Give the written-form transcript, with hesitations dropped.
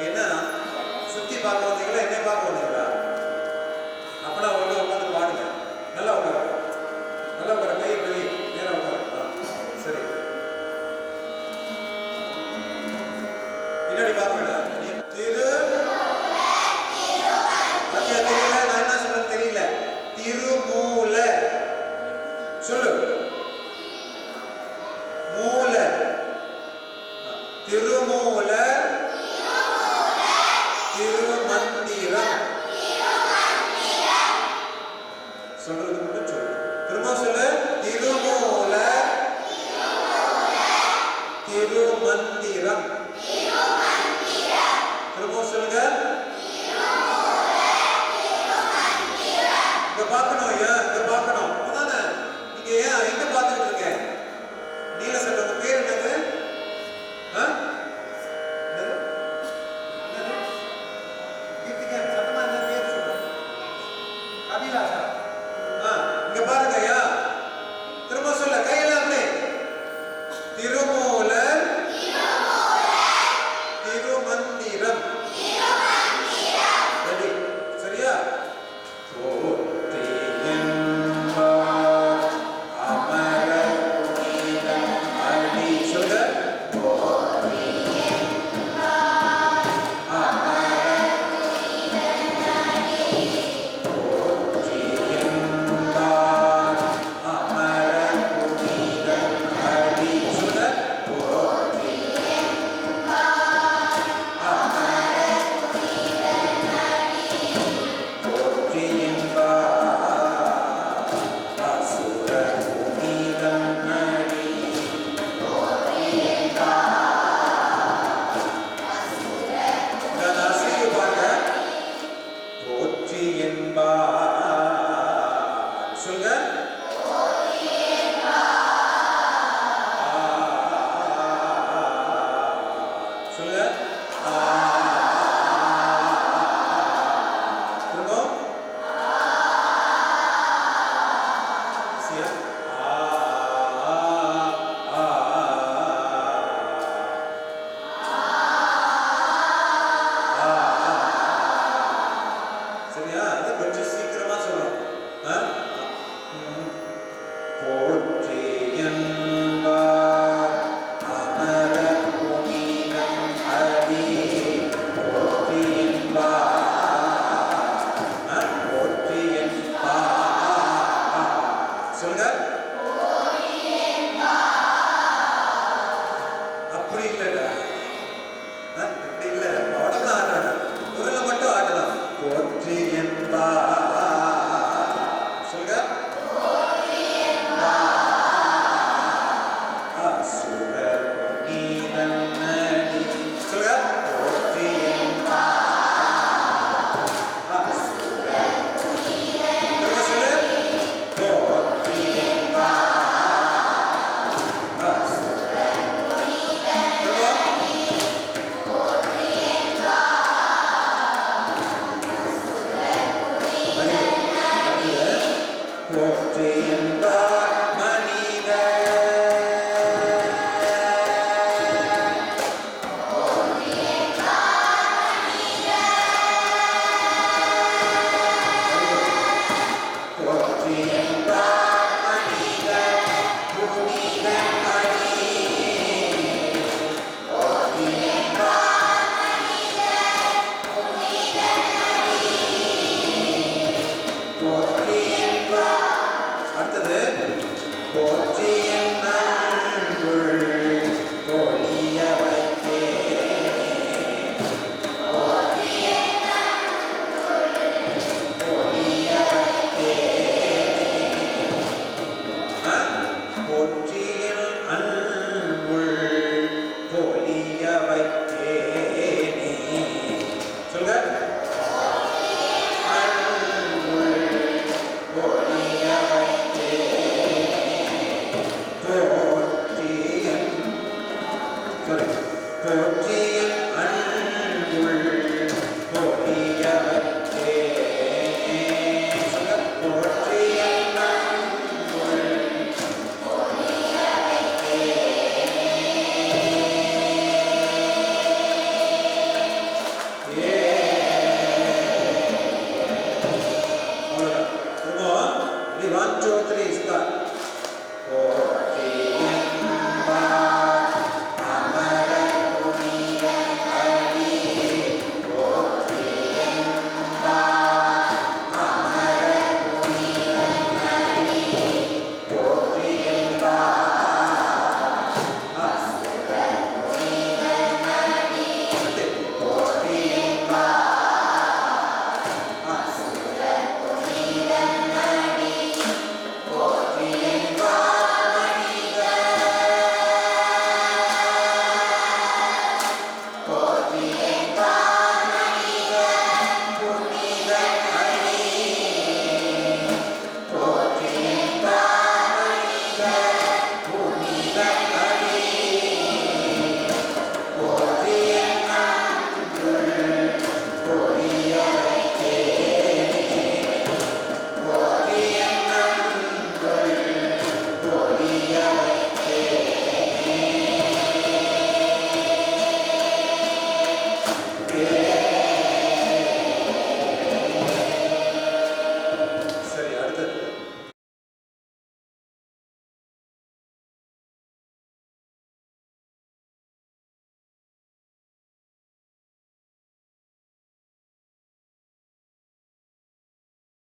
என்ன சுத்தி பார்க்க வந்தீங்களா, என்ன பார்க்க வந்தீங்களா? அப்பனா ஒழுங்கா உட்காந்து பாடுங்க. நல்லா உட்காரு, நல்லா உட்கார, கை கை நேரம் உட்காரு. சரி, பின்னாடி பார்க்க வேண்டாம். தெரியல, நான் என்ன சொல்றது தெரியல. திருமூல சொல்லு, மூல, திருமூல திருமந்திரம். சொல்றது மட்டும் சொல்லு. திரும்ப சொல்லு. திருமூல திருமந்திரம். திரும்ப சொல்லுங்க. இங்க பார்க்கணும், ஏன் இங்க பார்க்கணும்? அதானே, நீங்க ஏன் எங்க பார்த்துட்டு இருக்க? நீல சட்டை, உங்க பேர் என்னது? இங்க பாருங்க ஐயா, திரும்ப சொல்ல, கையெல்லாம் அப்படி. திருமூல திருமந்திரம். சரியா? போற்றியன்பார் அமர புனிதம் அடி Yeah.